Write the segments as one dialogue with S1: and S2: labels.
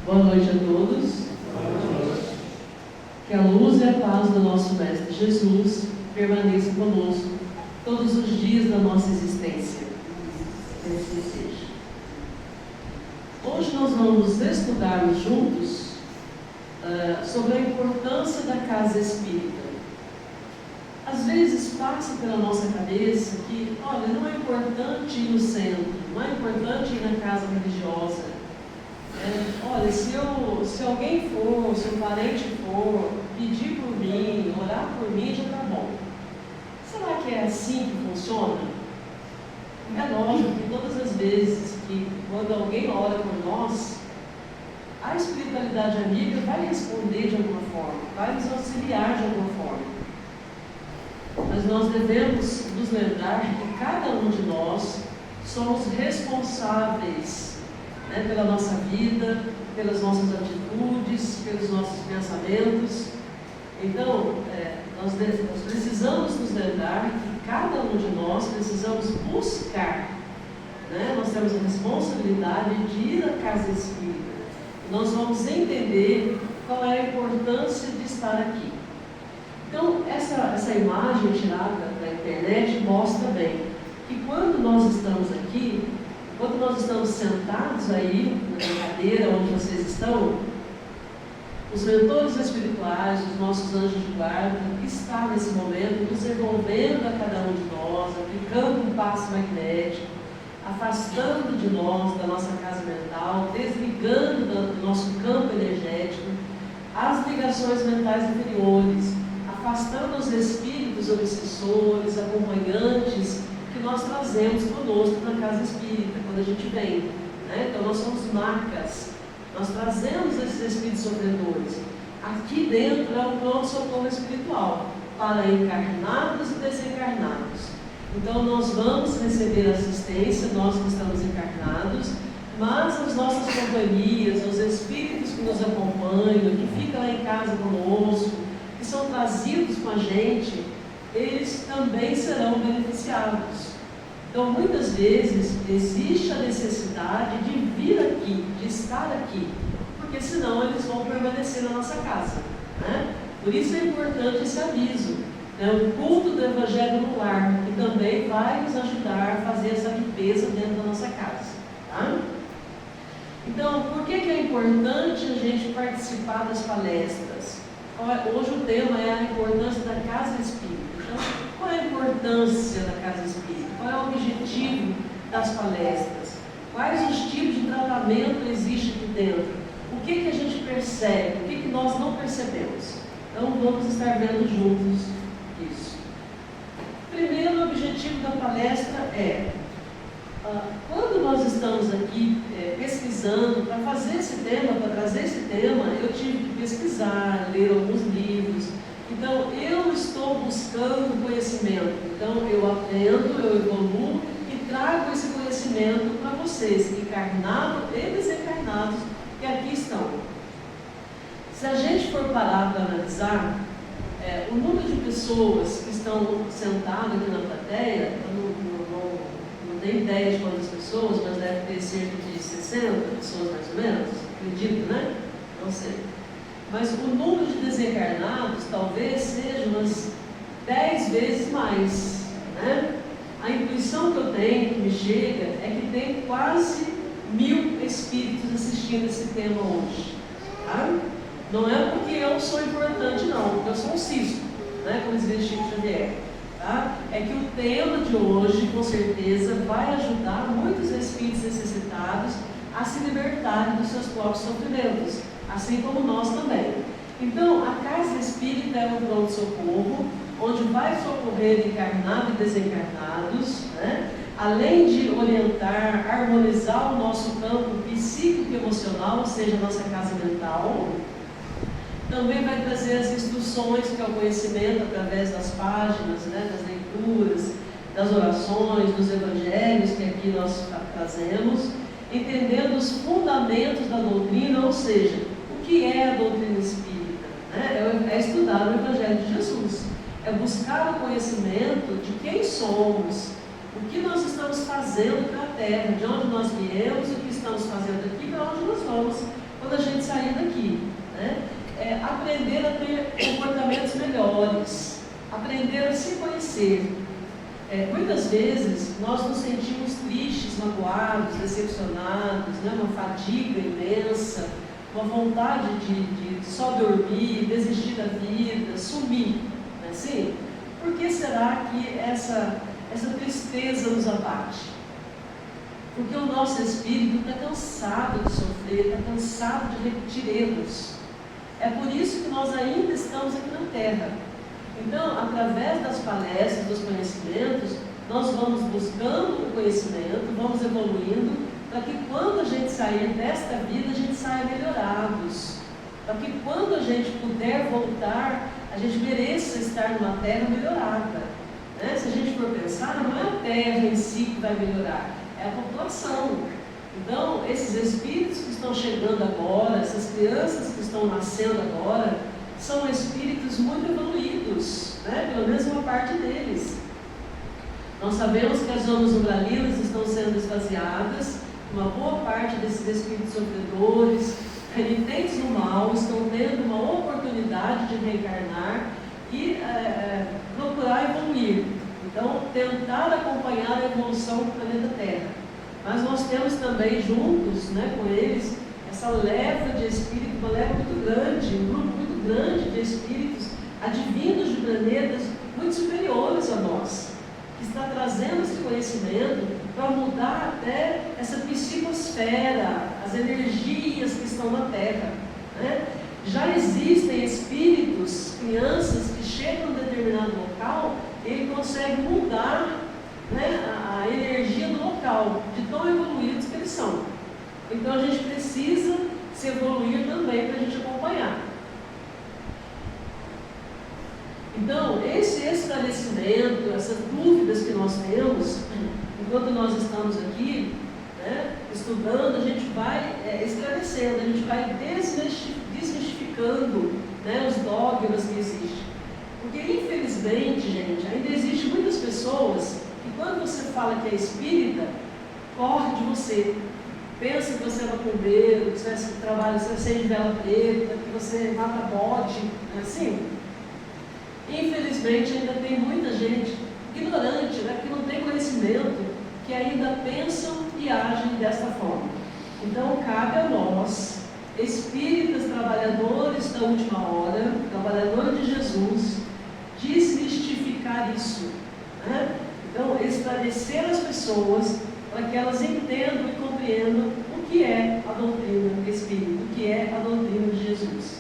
S1: Boa noite a todos. Que a luz e a paz do nosso Mestre Jesus permaneçam conosco todos os dias da nossa existência. Que assim seja. Hoje nós vamos estudar juntos sobre a importância da casa espírita. Às vezes passa pela nossa cabeça que, olha, não é importante ir no centro, não é importante ir na casa religiosa. Olha, se alguém for, se um parente for, pedir por mim, orar por mim, já está bom. Será que é assim que funciona? É lógico que todas as vezes que quando alguém ora por nós, a espiritualidade amiga vai responder de alguma forma, vai nos auxiliar de alguma forma. Mas nós devemos nos lembrar que cada um de nós somos responsáveis, pela nossa vida, pelas nossas atitudes, pelos nossos pensamentos. Então, nós precisamos nos lembrar que cada um de nós precisamos buscar, nós temos a responsabilidade de ir à casa espírita. Nós vamos entender qual é a importância de estar aqui. Então, essa imagem tirada da internet mostra bem que quando nós estamos aqui, quando nós estamos sentados aí na cadeira onde vocês estão, os mentores espirituais, os nossos anjos de guarda, estão nesse momento nos envolvendo a cada um de nós, aplicando um passe magnético, afastando de nós, da nossa casa mental, desligando do nosso campo energético as ligações mentais inferiores, afastando os espíritos obsessores, acompanhantes que nós trazemos conosco na casa espírita, quando a gente vem. Então nós somos marcas, nós trazemos esses espíritos sofredores. Aqui dentro é um pronto-socorro espiritual, para encarnados e desencarnados. Então nós vamos receber assistência, nós que estamos encarnados, mas as nossas companhias, os espíritos que nos acompanham, que ficam lá em casa conosco, que são trazidos com a gente, eles também serão beneficiados. Então, muitas vezes, existe a necessidade de vir aqui, de estar aqui, porque senão eles vão permanecer na nossa casa. Por isso é importante esse aviso. O culto do Evangelho no lar, que também vai nos ajudar a fazer essa limpeza dentro da nossa casa. Então, por que é importante a gente participar das palestras? Hoje o tema é a importância da casa espírita. Então, qual é a importância da casa espírita? Qual é o objetivo das palestras? Quais os tipos de tratamento existem aqui dentro? O que a gente percebe? O que nós não percebemos? Então, vamos estar vendo juntos isso. Primeiro, o objetivo da palestra é, quando nós estamos aqui pesquisando, para fazer esse tema, para trazer esse tema, eu tive que pesquisar, ler alguns livros. Então, eu estou buscando conhecimento. Então, eu aprendo, eu evoluo e trago esse conhecimento para vocês, encarnados e desencarnados, que aqui estão. Se a gente for parar para analisar, o número de pessoas que estão sentadas aqui na plateia, não tenho ideia de quantas pessoas, mas deve ter cerca de 60 pessoas mais ou menos, acredito, Não sei. Mas o número de desencarnados talvez seja umas 10 vezes mais. A intuição que eu tenho, que me chega, é que tem quase 1000 espíritos assistindo esse tema hoje. Não é porque eu sou importante, não, porque eu sou um cisco, como dizia Chico Xavier. É que o tema de hoje, com certeza, vai ajudar muitos espíritos necessitados a se libertarem dos seus próprios sofrimentos, assim como nós também. Então, a casa espírita é um pronto-socorro, onde vai socorrer encarnados e desencarnados, além de orientar, harmonizar o nosso campo psíquico e emocional, ou seja, a nossa casa mental. Também vai trazer as instruções, que é o conhecimento através das páginas, das leituras, das orações, dos evangelhos que aqui nós trazemos, entendendo os fundamentos da doutrina, ou seja, o que é a doutrina espírita? É estudar o Evangelho de Jesus, é buscar o conhecimento de quem somos, o que nós estamos fazendo para a Terra, de onde nós viemos, o que estamos fazendo aqui e para onde nós vamos, quando a gente aprender a ter comportamentos melhores, aprender a se conhecer. Muitas vezes nós nos sentimos tristes, magoados, decepcionados, né? Uma fadiga imensa, uma vontade de só dormir, desistir da vida, sumir, não é assim? Por que será que essa tristeza nos abate? Porque o nosso espírito está cansado de sofrer, está cansado de repetir erros. É por isso que nós ainda estamos aqui na Terra. Então, através das palestras, dos conhecimentos, nós vamos buscando o conhecimento, vamos evoluindo, para que quando a gente sair desta vida, a gente saia melhorados. Para que quando a gente puder voltar, a gente mereça estar numa terra melhorada. Né? Se a gente for pensar, não é a terra em si que vai melhorar, é a população. Então, esses espíritos que estão chegando agora, essas crianças que estão nascendo agora, são espíritos muito evoluídos, né? Pelo menos uma parte deles. Nós sabemos que as zonas umbralinas estão sendo esvaziadas, uma boa parte desses espíritos sofredores, renitentes no mal, estão tendo uma oportunidade de reencarnar e procurar evoluir. Então, tentar acompanhar a evolução do planeta Terra. Mas nós temos também juntos, né, com eles, essa leva de espíritos, uma leva muito grande, um grupo muito grande de espíritos advindos de planetas muito superiores a nós, que está trazendo esse conhecimento para mudar até essa psicosfera, as energias que estão na Terra. Né? Já existem espíritos, crianças que chegam a um determinado local, ele consegue mudar, né, a energia do local, de tão evoluídos que eles são. Então a gente precisa se evoluir também para a gente acompanhar. Então, esse esclarecimento, essas dúvidas que nós temos, enquanto nós estamos aqui, né, estudando, a gente vai esclarecendo, a gente vai desmistificando, né, os dogmas que existem. Porque, infelizmente, gente, ainda existem muitas pessoas que, quando você fala que é espírita, corre de você. Pensa que você é macumbeiro, que você trabalha, você acende vela preta, que você mata bode, não é assim? Infelizmente, ainda tem muita gente ignorante, né, que não tem conhecimento, que ainda pensam e agem desta forma. Então, cabe a nós, espíritas trabalhadores da última hora, trabalhadores de Jesus, desmistificar isso. Né? Então, esclarecer as pessoas para que elas entendam e compreendam o que é a doutrina espírita, o que é a doutrina de Jesus.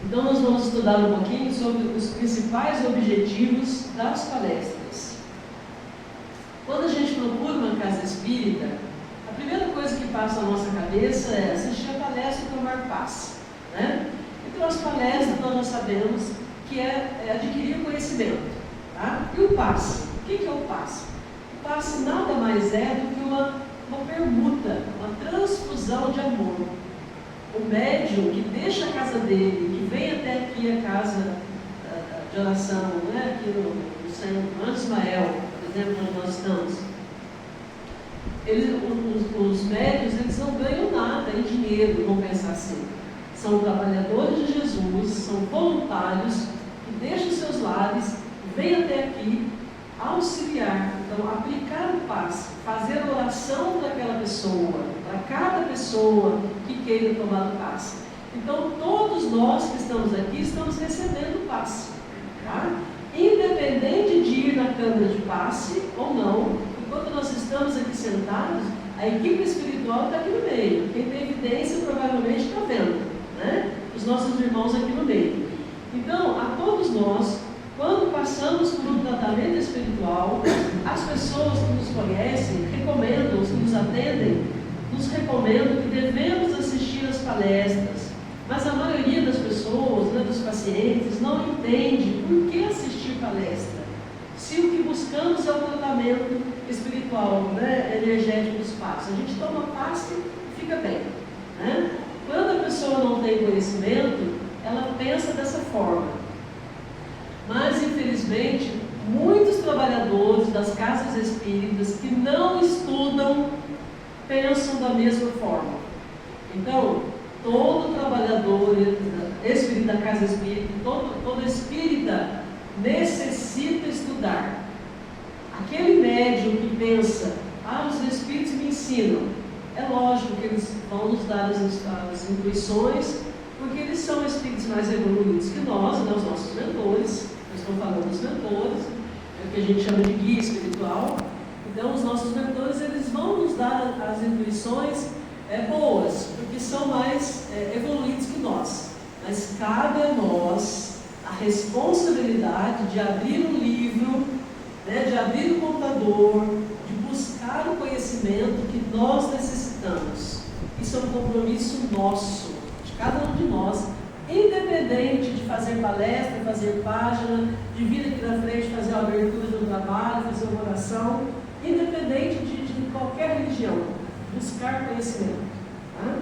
S1: Então nós vamos estudar um pouquinho sobre os principais objetivos das palestras. Quando a gente procura uma casa espírita, a primeira coisa que passa na nossa cabeça é assistir a palestra e tomar paz. Né? Então as palestras nós sabemos que é adquirir conhecimento. Tá? E o passe? O que é o passe? O passe nada mais é do que uma permuta, uma transfusão de amor. O médium que deixa a casa dele, que vem até aqui a casa de oração, né? Aqui no centro, Anjo Ismael, por exemplo, onde nós estamos, os médios eles não ganham nada em dinheiro, vamos pensar assim. São trabalhadores de Jesus, são voluntários que deixam seus lares, vêm até aqui auxiliar, então aplicar o passe, fazer a oração para aquela pessoa, para cada pessoa que queira tomar o passe. Então todos nós que estamos aqui estamos recebendo o passe, tá? Independente de ir na câmara de passe ou não, enquanto nós estamos aqui sentados, a equipe espiritual está aqui no meio. Quem tem evidência provavelmente está vendo, né? Os nossos irmãos aqui no meio. Então, a todos nós, quando passamos por um tratamento espiritual, as pessoas que nos conhecem, recomendam, os que nos atendem, nos recomendam que devemos assistir às palestras. Mas a maioria das pessoas, né, dos pacientes, não entende por que assistir palestra. Se o que buscamos é o tratamento espiritual, né, energético dos passos. A gente toma passe e fica bem. Né? Quando a pessoa não tem conhecimento, ela pensa dessa forma. Mas, infelizmente, muitos trabalhadores da das casas espíritas que não estudam pensam da mesma forma. Então, todo trabalhador espírita da casa espírita, todo espírita necessita estudar. Aquele médium que pensa, os espíritos me ensinam, é lógico que eles vão nos dar as intuições, porque eles são espíritos mais evoluídos que nós, né, os nossos mentores. Eu estou falando dos mentores, é o que a gente chama de guia espiritual. Então, os nossos mentores, eles vão nos dar as intuições boas, porque são mais evoluídos que nós. Mas cabe a nós a responsabilidade de abrir um livro, né, de abrir o computador, de buscar o conhecimento que nós necessitamos. Isso é um compromisso nosso, de cada um de nós, independente de fazer palestra, fazer página, de vir aqui na frente fazer a abertura do trabalho, fazer uma oração, independente de qualquer religião, buscar conhecimento. Tá?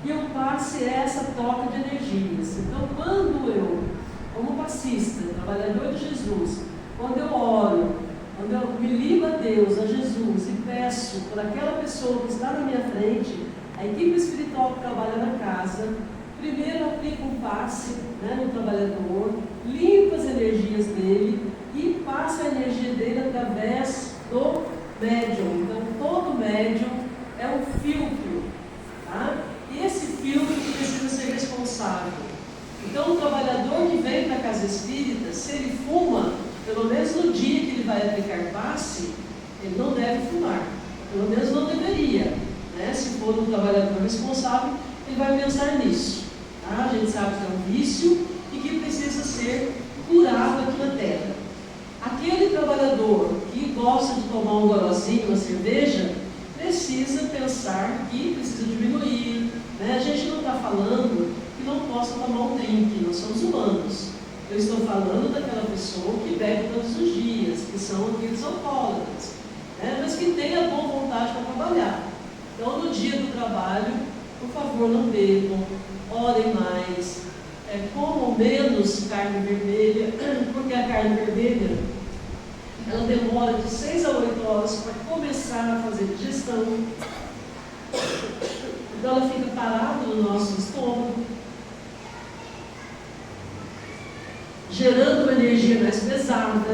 S1: E o passe é essa troca de energias. Então, quando eu, como passista, trabalhador de Jesus, quando eu oro, quando eu me ligo a Deus, a Jesus, e peço por aquela pessoa que está na minha frente, a equipe espiritual que trabalha na casa, primeiro aplica um passe, né, no trabalhador, limpa as energias dele e passa a energia dele através do médium. Então, todo médium é um filtro, tá? E esse filtro precisa ser responsável. Então, o trabalhador que vem para a casa espírita, se ele fuma, pelo menos no dia que ele vai aplicar passe, ele não deve fumar. Pelo menos não deveria, né? Se for um trabalhador responsável, ele vai pensar nisso. Tá? A gente sabe que é um vício e que precisa ser curado aqui na Terra. Aquele trabalhador que gosta de tomar um gorozinho, uma cerveja, precisa pensar que precisa diminuir. Né? A gente não está falando que não possa tomar um drink, nós somos humanos. Eu estou falando daquela pessoa que bebe todos os dias, que são aqueles alcoólatras, né? Mas que tem a boa vontade para trabalhar. Então, no dia do trabalho, por favor, não bebam, orem mais, comam menos carne vermelha, porque a carne vermelha ela demora de 6 a 8 horas para começar a fazer digestão. Então ela fica parada no nosso estômago, gerando uma energia mais pesada,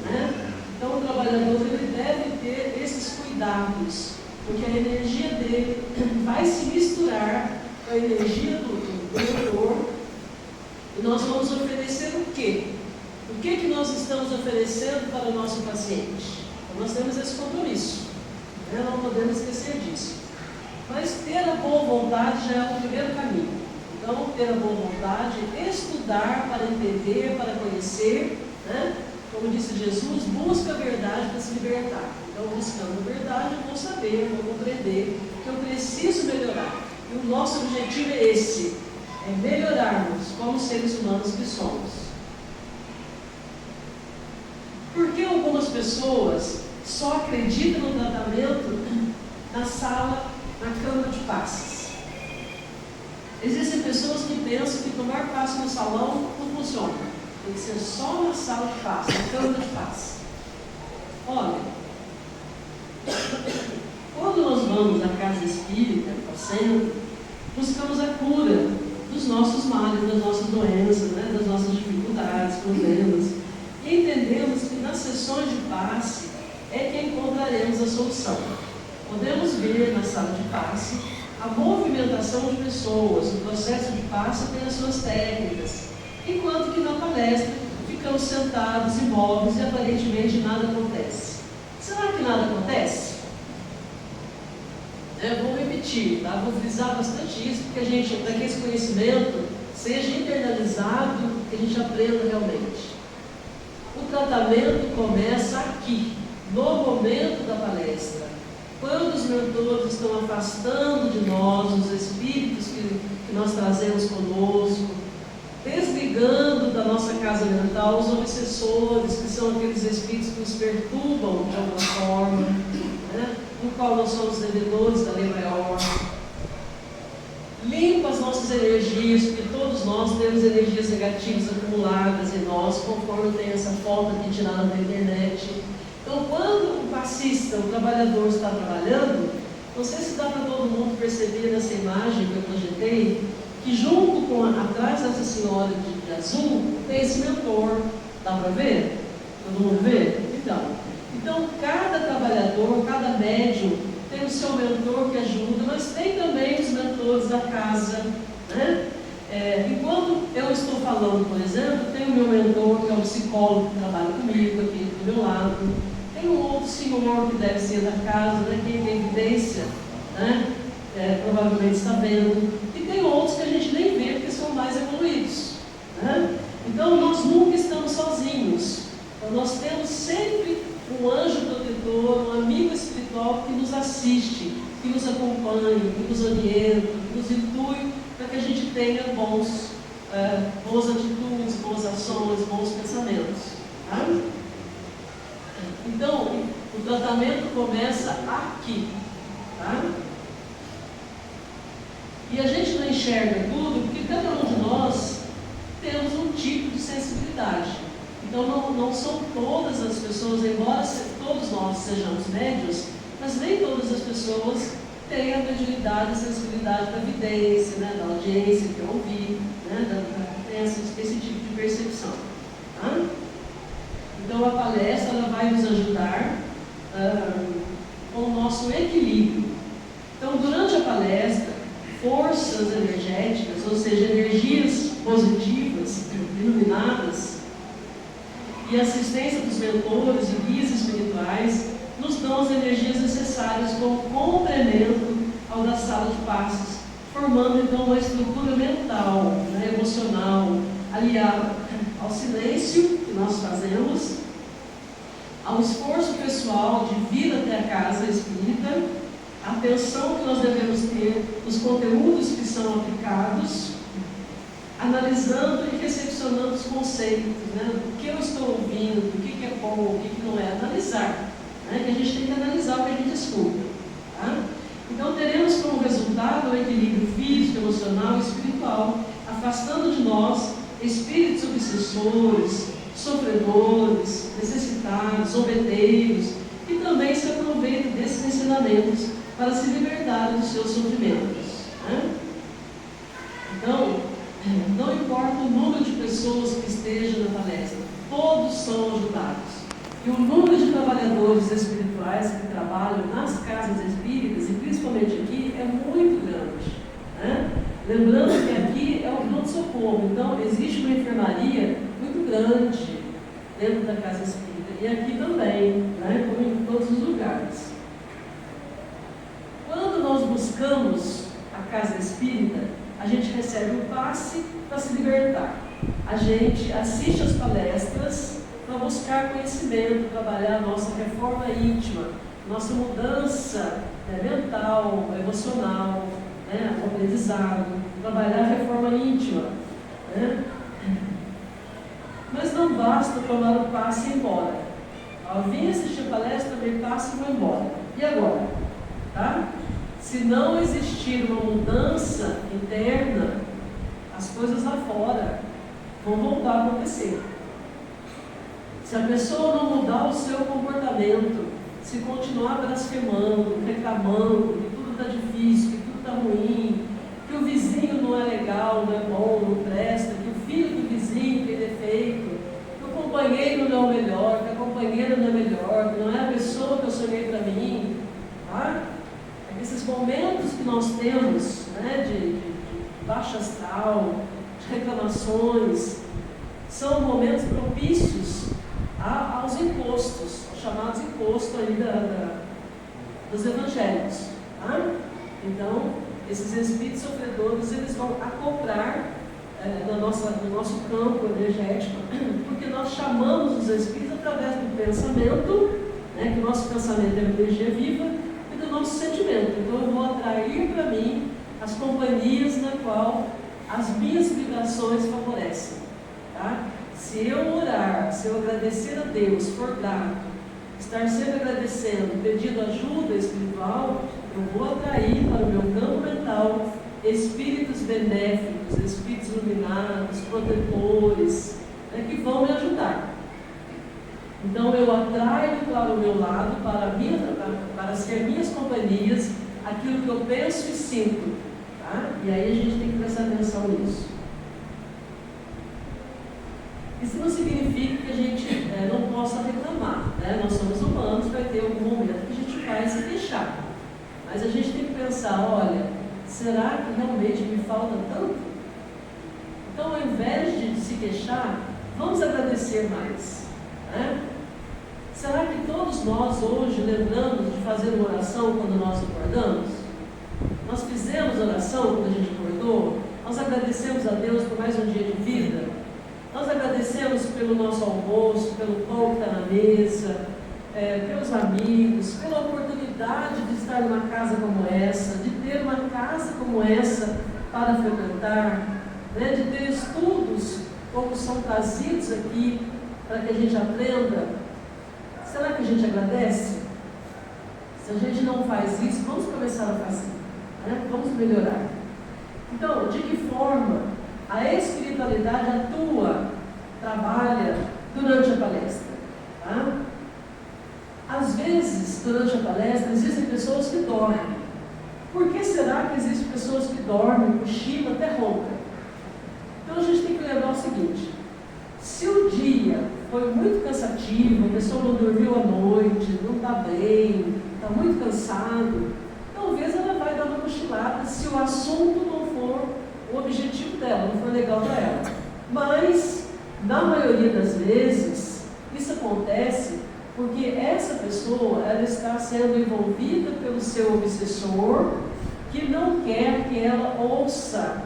S1: né? Então o trabalhador ele deve ter esses cuidados, porque a energia dele vai se misturar com a energia do mentor, e nós vamos oferecer o quê? O que nós estamos oferecendo para o nosso paciente? Então, nós temos esse compromisso, né? Não podemos esquecer disso. Mas ter a boa vontade já é o primeiro caminho. Então, ter a boa vontade, estudar para entender, para conhecer, né? Como disse Jesus, busca a verdade para se libertar. Então, buscando a verdade, eu vou saber, eu vou compreender que eu preciso melhorar. E o nosso objetivo é esse, é melhorarmos como seres humanos que somos. Por que algumas pessoas só acreditam no tratamento na sala, na cama de passes? Existem pessoas que pensam que tomar passe no salão não funciona. Tem que ser só na sala de passe, na cama de passe. Olha, quando nós vamos à casa espírita, ao centro, buscamos a cura dos nossos males, das nossas doenças, né, das nossas dificuldades, problemas. E entendemos que nas sessões de passe é que encontraremos a solução. Podemos ver na sala de passe a movimentação de pessoas, o processo de passe tem as suas técnicas, enquanto que na palestra ficamos sentados, imóveis e aparentemente nada acontece. Será que nada acontece? Vou repetir, tá? Vou frisar bastante isso, porque para que esse conhecimento seja internalizado, que a gente aprenda realmente. O tratamento começa aqui, no momento da palestra. Quando os mentores estão afastando de nós os espíritos que nós trazemos conosco, desligando da nossa casa mental os obsessores, que são aqueles espíritos que nos perturbam de alguma forma, né? No qual nós somos devedores da lei maior. Limpa as nossas energias, porque todos nós temos energias negativas acumuladas em nós, conforme tem essa foto aqui tirada da internet. Então, quando o passista, o trabalhador, está trabalhando, não sei se dá para todo mundo perceber nessa imagem que eu projetei, que junto com, atrás dessa senhora de azul, tem esse mentor. Dá para ver? Todo mundo vê? Então, cada trabalhador, cada médium, tem o seu mentor que ajuda, mas tem também os mentores da casa, né? Enquanto eu estou falando, por exemplo, tem o meu mentor, que é um psicólogo que trabalha comigo aqui do meu lado. Tem um outro senhor que deve ser da casa, né? Quem tem evidência, né? Provavelmente está vendo. E tem outros que a gente nem vê, porque são mais evoluídos, né? Então, nós nunca estamos sozinhos. Então, nós temos sempre um anjo protetor, um amigo espiritual que nos assiste, que nos acompanha, que nos orienta, que nos intui para que a gente tenha boas atitudes, boas ações, bons pensamentos. Tá? Então, o tratamento começa aqui. Tá? E a gente não enxerga tudo porque cada um de nós temos um tipo de sensibilidade. Então, não são todas as pessoas, embora todos nós sejamos médios, mas nem todas as pessoas têm a mediunidade, a sensibilidade da vidência, né, da audiência, que eu ouvi, né, tem esse tipo de percepção. Tá? Então, a palestra ela vai nos ajudar com o nosso equilíbrio. Então, durante a palestra, forças energéticas, ou seja, energias positivas, iluminadas, e assistência dos mentores e guias espirituais nos dão as energias necessárias como complemento ao da sala de passes, formando então uma estrutura mental, né, emocional, aliada ao silêncio que nós fazemos, ao esforço pessoal de vir até a casa espírita, a atenção que nós devemos ter nos conteúdos que são aplicados, analisando e recepcionando os conceitos, né? O que eu estou ouvindo, o que é bom, o que não é, analisar, né? Que a gente tem que analisar o que a gente escuta. Tá? Então teremos como resultado o equilíbrio físico, emocional e espiritual, afastando de nós espíritos obsessores, sofredores, necessitados, zombeteiros, que também se aproveitam desses ensinamentos para se libertarem dos seus sofrimentos. Né? Então, não importa o número de pessoas que estejam na palestra, todos são ajudados. E o número de trabalhadores espirituais que trabalham nas casas espíritas, e principalmente aqui, é muito grande. Né? Lembrando que aqui é o pronto-socorro, então existe uma enfermaria muito grande dentro da casa espírita, e aqui também, né? Como em todos os lugares. Quando nós buscamos a casa espírita, a gente recebe um passe para se libertar. A gente assiste às palestras para buscar conhecimento, trabalhar a nossa reforma íntima, nossa mudança mental, emocional, né, o aprendizado, trabalhar a reforma íntima. Né? Mas não basta tomar o passe e ir embora. Eu vim assistir a palestra, tomei passe e vou embora. E agora? Tá? Se não existir uma mudança interna, as coisas lá fora vão voltar a acontecer. Se a pessoa não mudar o seu comportamento, se continuar blasfemando, reclamando, que tudo está difícil, que tudo está ruim, que o vizinho não é legal, não é bom, não presta, que o filho do vizinho tem defeito, que o companheiro não é o melhor, que a companheira não é melhor, que não é a pessoa que eu sonhei para mim, tá? Esses momentos que nós temos, né, de baixa astral, de reclamações, são momentos propícios aos encostos, aos chamados encostos aí dos evangélicos. Tá? Então, esses espíritos sofredores, eles vão acoplar no nosso campo energético, porque nós chamamos os espíritos através do pensamento, né, que o nosso pensamento é uma energia viva, e do nosso sentimento. Então eu vou atrair para mim as companhias na qual as minhas vibrações favorecem. Tá? Se eu orar, se eu agradecer a Deus, for grato, estar sempre agradecendo, pedindo ajuda espiritual, eu vou atrair para o meu campo mental espíritos benéficos, espíritos iluminados, protetores, né, que vão me ajudar. Então eu atraio para o meu lado, para ser minhas companhias, aquilo que eu penso e sinto. Tá? E aí a gente tem que prestar atenção nisso. Isso não significa que a gente não possa reclamar, né? Nós somos humanos, vai ter algum momento que a gente vai se queixar. Mas a gente tem que pensar, olha, será que realmente me falta tanto? Então, ao invés de se queixar, vamos agradecer mais. Né? Será que todos nós hoje lembramos de fazer uma oração quando nós acordamos? Nós fizemos oração quando a gente acordou? Nós agradecemos a Deus por mais um dia de vida? Nós agradecemos pelo nosso almoço, pelo pão que está na mesa, pelos amigos, pela oportunidade de estar numa casa como essa, de ter uma casa como essa para frequentar, né? De ter estudos como são trazidos aqui para que a gente aprenda. Será que a gente agradece? Se a gente não faz isso, vamos começar a fazer, né? Vamos melhorar. Então, de que forma a espiritualidade atua, trabalha durante a palestra? Tá? Às vezes, durante a palestra, existem pessoas que dormem. Por que será que existem pessoas que dormem, cochilam, até roncam? Então a gente tem que lembrar o seguinte: se o dia foi muito cansativo, a pessoa não dormiu à noite, não está bem, está muito cansado, talvez ela vai dar uma cochilada se o assunto não for o objetivo dela, não for legal para ela. Mas, na maioria das vezes, isso acontece porque essa pessoa, ela está sendo envolvida pelo seu obsessor, que não quer que ela ouça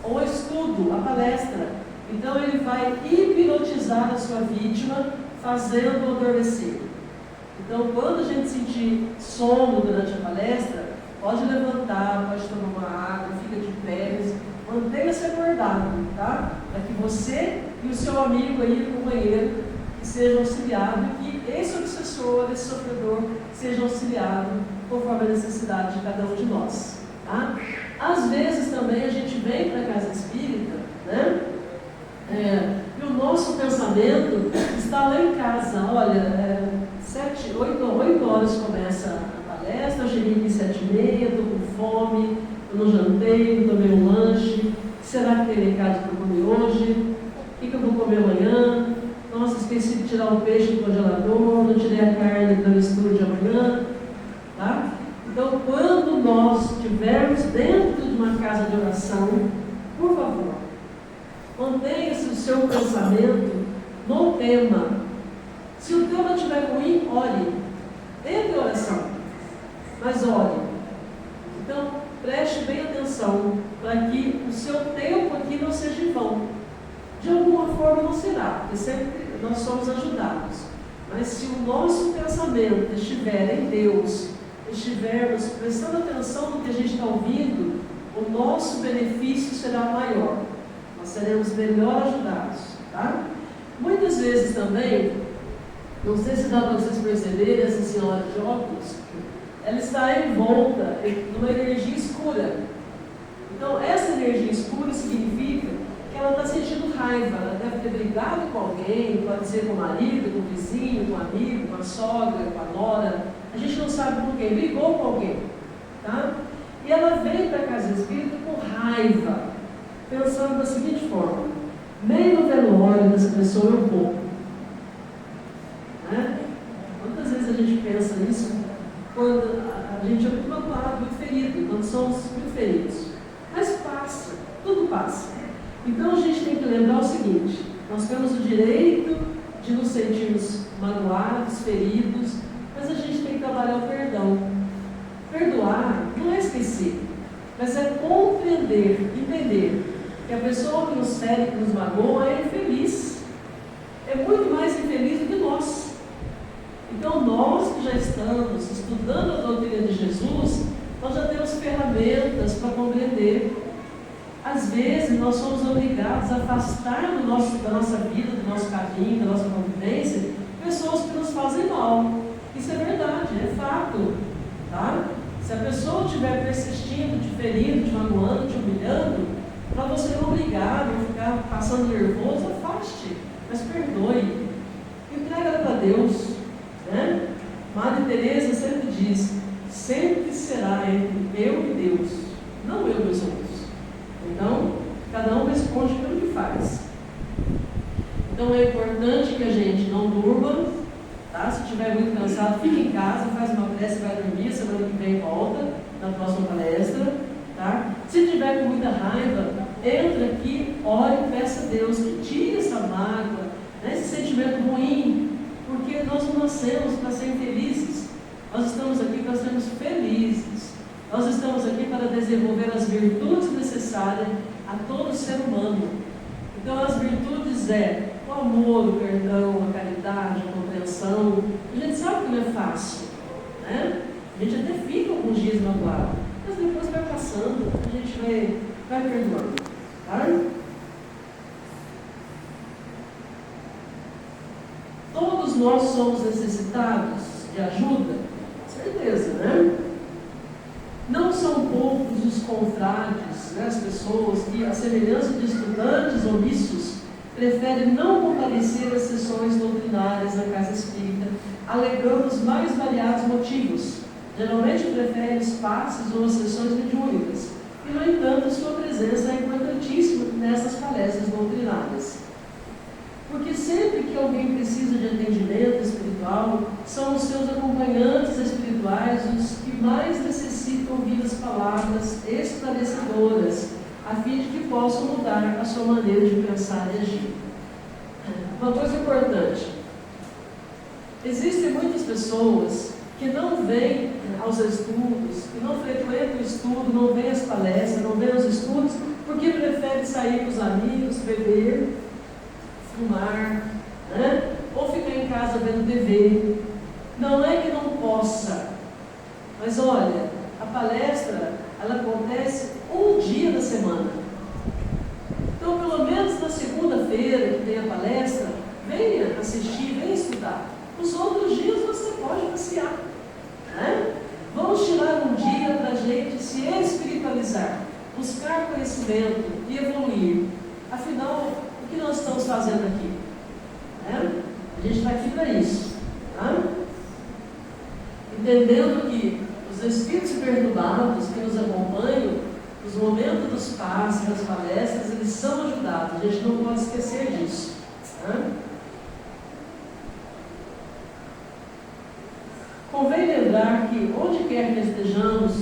S1: o estudo, a palestra. Então ele vai hipnotizar a sua vítima, fazendo-o adormecer. Então, quando a gente sentir sono durante a palestra, pode levantar, pode tomar uma água, fica de pé, mantenha-se acordado, tá? Para que você e o seu amigo aí, o companheiro, sejam auxiliados, e que esse obsessor, esse sofredor, seja auxiliado conforme a necessidade de cada um de nós. Tá? Às vezes também a gente vem para a casa espírita, né? E o nosso pensamento está lá em casa. Olha, 8 horas começa a palestra, eu cheguei aqui 7h30, estou com fome, eu não jantei, não tomei um lanche, será que tem mercado para comer hoje? O que eu vou comer amanhã? Nossa, esqueci de tirar o peixe do congelador, não tirei a carne do mistura de amanhã. Tá? Então, quando nós estivermos dentro de uma casa de oração, por favor, mantenha-se o seu pensamento no tema. Se o tema estiver ruim, ore. Entre em oração, mas ore. Então, preste bem atenção para que o seu tempo aqui não seja em vão. De alguma forma não será, porque sempre nós somos ajudados. Mas se o nosso pensamento estiver em Deus, estivermos prestando atenção no que a gente está ouvindo, o nosso benefício será maior. Nós seremos melhor ajudados. Tá? Muitas vezes também, não sei se dá para vocês perceberem, essa senhora de óculos, ela está envolta numa energia escura. Então, essa energia escura significa que ela está sentindo raiva, ela deve ter brigado com alguém, pode ser com o marido, com o vizinho, com o amigo, com a sogra, com a nora, a gente não sabe com quem, brigou com alguém, tá? E ela vem para a casa espírita com raiva, pensando da seguinte forma: nem no velório dessa pessoa eu vou. Né? Quantas vezes a gente pensa nisso quando a gente é muito magoado, muito ferido, quando somos muito feridos? Mas passa, tudo passa. Então a gente tem que lembrar o seguinte: nós temos o direito de nos sentirmos magoados, feridos, mas a gente tem que trabalhar o perdão. Perdoar não é esquecer, mas é compreender, entender que a pessoa que nos fere, que nos magoa, é infeliz. É muito mais infeliz do que nós. Então nós que já estamos estudando a doutrina de Jesus, nós já temos ferramentas para compreender. Às vezes nós somos obrigados a afastar da nossa vida, do nosso caminho, da nossa convivência, pessoas que nos fazem mal. Isso é verdade, é fato. Tá? Se a pessoa estiver persistindo, te ferindo, te magoando, te humilhando, para você não brigar, não ficar passando nervoso, afaste, mas perdoe. Entrega para Deus. Né? Madre Teresa sempre diz: sempre será entre eu e Deus, não eu e os outros. Então, cada um responde pelo que faz. Então é importante que a gente não durma, tá? Se estiver muito cansado, fique em casa, faz uma prece, vai dormir, semana que vem volta na próxima palestra, tá? Se estiver com muita raiva, entra aqui, ore e peça a Deus que tire essa mágoa, né, esse sentimento ruim, porque nós não nascemos para ser infelizes, nós estamos aqui para sermos felizes, nós estamos aqui para desenvolver as virtudes necessárias a todo ser humano. Então as virtudes é o amor, o perdão, a caridade, a compreensão. A gente sabe que não é fácil, né? A gente até fica alguns dias magoado, mas depois vai passando, a gente vai perdoando, tá? Todos nós somos necessitados de ajuda? Certeza, né? Não são poucos os confrades, né, as pessoas que, à semelhança de estudantes omissos, preferem não comparecer às sessões doutrinárias na casa espírita, alegando os mais variados motivos. Geralmente preferem os passes ou as sessões mediúnicas, e, no entanto, sua presença é importantíssima nessas palestras doutrinárias. Porque sempre que alguém precisa de atendimento espiritual, são os seus acompanhantes espirituais os que mais necessitam ouvir as palavras esclarecedoras, a fim de que possam mudar a sua maneira de pensar e agir. Uma coisa importante: existem muitas pessoas que não vêm aos estudos, que não frequentam o estudo, não vêm às palestras, não vêm aos estudos, porque preferem sair com os amigos, beber, fumar, né? Ou ficar em casa vendo TV. Não é que não possa, mas olha, a palestra ela acontece um dia da semana. Então, pelo menos na segunda-feira que tem a palestra, venha assistir, venha estudar. Os outros dias você pode passear, né? Vamos tirar um dia para a gente se espiritualizar, buscar conhecimento e evoluir. Afinal, o que nós estamos fazendo aqui? Né? A gente está aqui para isso, tá? Entendendo que os espíritos perturbados que nos acompanham, nos momentos dos passos, das palestras, eles são ajudados. A gente não pode esquecer disso, tá? Convém lembrar que, onde quer que estejamos,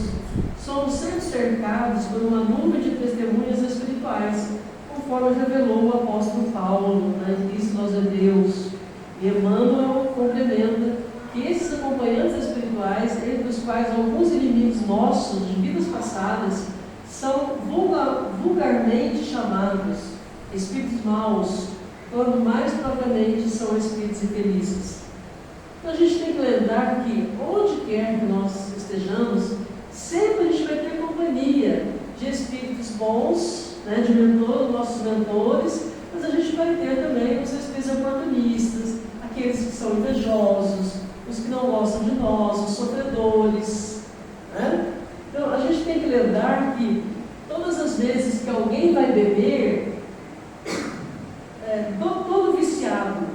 S1: somos sempre cercados por uma nuvem de testemunhas espirituais, conforme revelou o apóstolo Paulo, em Cristo nós é Deus. E Emmanuel complementa que esses acompanhantes espirituais, entre os quais alguns inimigos nossos de vidas passadas, são vulgarmente chamados espíritos maus, quando mais propriamente são espíritos infelizes. Então a gente tem que lembrar que, onde quer que nós estejamos, sempre a gente vai ter companhia de espíritos bons, né, de nossos mentores, mas a gente vai ter também os espíritos oportunistas, aqueles que são invejosos, os que não gostam de nós, os sofredores, né? Então a gente tem que lembrar que todas as vezes que alguém vai beber, todo viciado,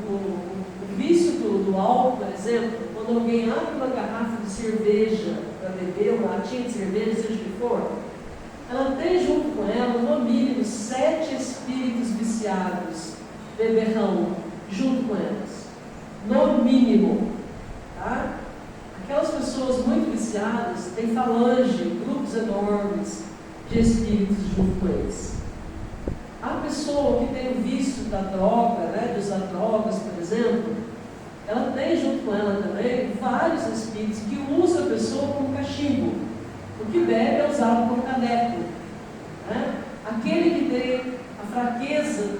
S1: o vício do álcool, por exemplo, quando alguém abre uma garrafa de cerveja para beber, uma latinha de cerveja, seja o que for, ela tem junto com ela, no mínimo, 7 espíritos viciados, beberrão, junto com elas. No mínimo. Tá? Aquelas pessoas muito viciadas têm falange, grupos enormes de espíritos junto com eles. A pessoa que tem o vício da droga, né, de usar drogas, por exemplo, ela tem junto com ela também vários espíritos que usam a pessoa como cachimbo. O que bebe é usado como caneco, né? Aquele que tem a fraqueza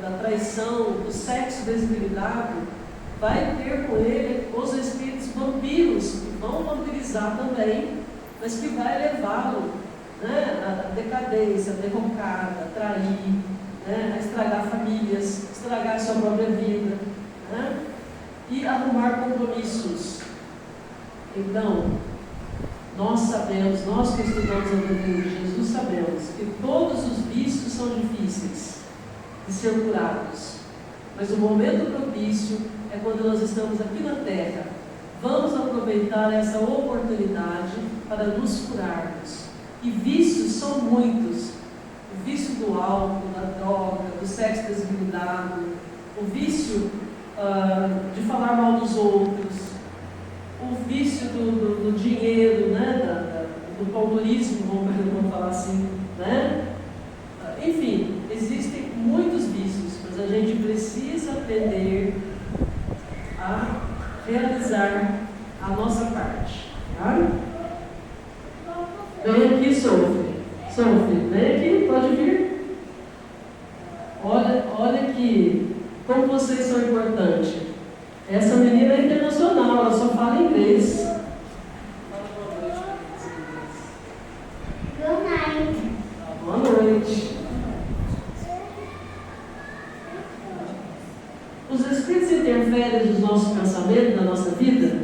S1: da traição, do sexo desequilibrado, vai ter com ele os espíritos vampiros, que vão vampirizar também, mas que vai levá-lo, né, à decadência, à derrocada, a trair, né, a estragar famílias, estragar a sua própria vida, né, e arrumar compromissos. Então, nós sabemos, nós que estudamos a doutrina de Jesus, sabemos que todos os vícios são difíceis de ser curados. Mas o momento propício é quando nós estamos aqui na Terra, vamos aproveitar essa oportunidade para nos curarmos. E vícios são muitos. O vício do álcool, da droga, do sexo desregrado, o vício de falar mal dos outros, o vício do dinheiro, né? Do paldurismo, vamos falar assim, né? Enfim, existem muitos vícios, mas a gente precisa aprender a realizar a nossa parte. Tá? Vem aqui, Sophie. Sophie, vem aqui, pode vir. Olha aqui, como vocês são importantes. Essa menina é internacional, ela só fala inglês. Fala boa noite para eles em inglês.
S2: Good night.
S1: Boa noite. Os Espíritos interferem nos nossos pensamentos, na nossa vida,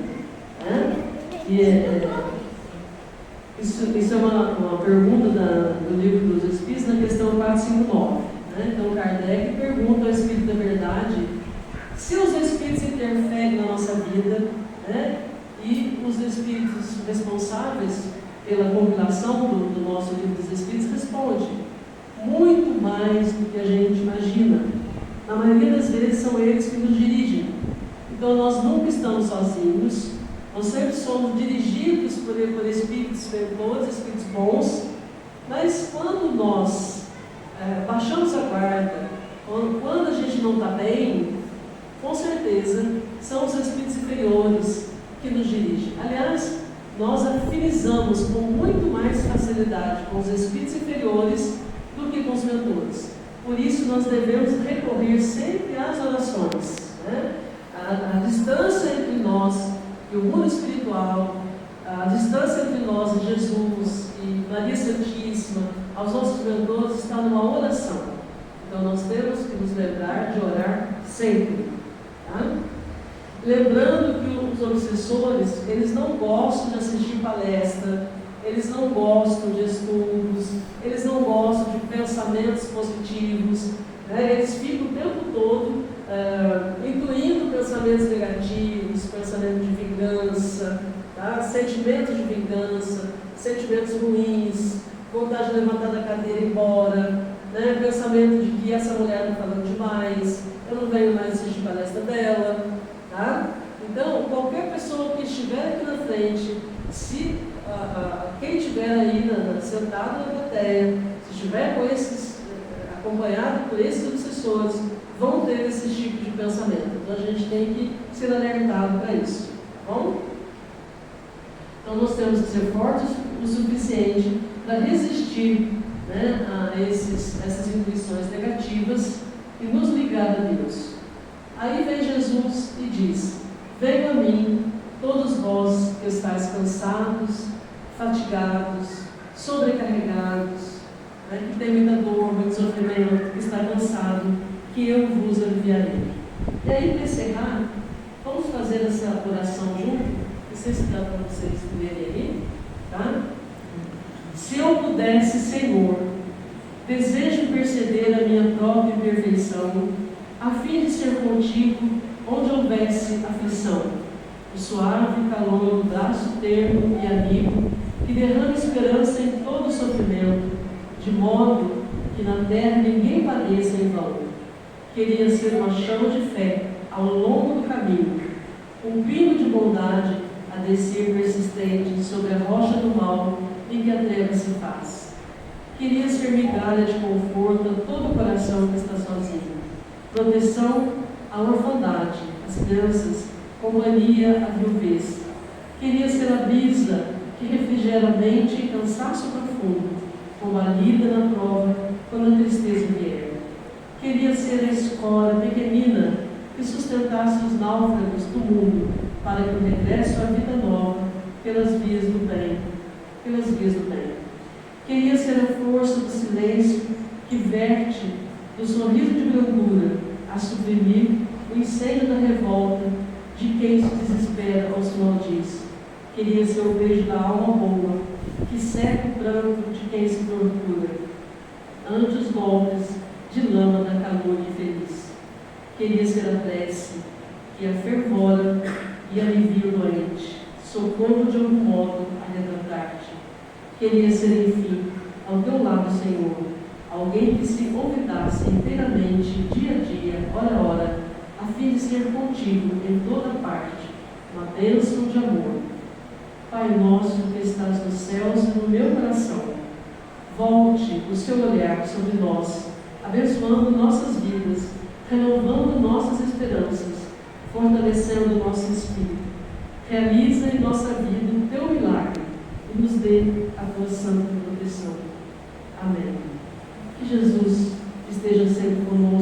S1: né? Isso é uma pergunta do livro dos Espíritos, na questão 459. Né? Então, Kardec pergunta ao Espírito da Verdade se os Espíritos interferem na nossa vida, né? E os Espíritos responsáveis pela compilação do nosso livro dos Espíritos respondem muito mais do que a gente imagina. Na maioria das vezes são eles que nos dirigem. Então nós nunca estamos sozinhos, nós sempre somos dirigidos por espíritos mentores, espíritos bons, mas quando nós baixamos a guarda, quando a gente não está bem, com certeza são os espíritos inferiores que nos dirigem. Aliás, nós afinizamos com muito mais facilidade com os espíritos inferiores do que com os mentores. Por isso nós devemos recorrer sempre às orações, né? A distância entre nós e o mundo espiritual, a distância entre nós e Jesus e Maria Santíssima, aos nossos mentores, está numa oração. Então nós temos que nos lembrar de orar sempre. Tá? Lembrando que os obsessores, eles não gostam de assistir palestra, eles não gostam de estudos, eles não gostam de pensamentos positivos, né? Eles ficam o tempo todo incluindo pensamentos negativos, pensamentos de vingança, tá? Sentimentos de vingança, sentimentos ruins, vontade de levantar da cadeira e ir embora, né? Pensamento de que essa mulher está falando demais, eu não venho mais assistir palestra dela. Tá? Então, qualquer pessoa que estiver aqui na frente, se quem estiver aí sentado na plateia, se estiver com acompanhado por esses obsessores, vão ter esse tipo de pensamento. Então a gente tem que ser alertado para isso. Tá bom? Então nós temos que ser fortes o suficiente para resistir, né, a essas intuições negativas e nos ligar a Deus. Aí vem Jesus e diz: venham a mim, todos vós que estáis cansados, fatigados, sobrecarregados, né, que tem muita dor, muito sofrimento, que está cansado, que eu vos aliviarei. E aí, para encerrar, vamos fazer essa oração junto? Não sei se dá para vocês verem aí, tá? Se eu pudesse, Senhor, desejo perceber a minha própria imperfeição, a fim de ser contigo onde houvesse aflição, o suave calor do braço terno e amigo, que derrama esperança em todo o sofrimento, de modo que na terra ninguém padeça em vão. Queria ser uma chama de fé ao longo do caminho, um pino de bondade a descer persistente sobre a rocha do mal em que a treva se faz. Queria ser migalha de conforto a todo o coração que está sozinho, proteção à orfandade, às crianças, companhia à viuvez. Queria ser a brisa que refrigera a mente em cansaço profundo, como a lida na prova quando a tristeza vier. Queria ser a escora pequenina que sustentasse os náufragos do mundo, para que o regresso à vida nova pelas vias do bem. Queria ser a força do silêncio que verte do sorriso de brandura a suprimir o incêndio da revolta de quem se desespera ou se maldiz. Queria ser o beijo da alma boa que seca o pranto de quem se tortura ante os golpes de lama da calúnia infeliz. Queria ser a prece que a fervora e alivia o doente. socorro de algum modo arrebatar-te. Queria ser, enfim, ao teu lado, Senhor, alguém que se olvidasse inteiramente, dia a dia, hora a hora, a fim de ser contigo em toda parte, uma bênção de amor. Pai nosso que estás nos céus e no meu coração, volte o seu olhar sobre nós, abençoando nossas vidas, renovando nossas esperanças, fortalecendo nosso espírito. Realiza em nossa vida o teu milagre e nos dê a tua santa proteção. Amém. Que Jesus esteja sempre conosco.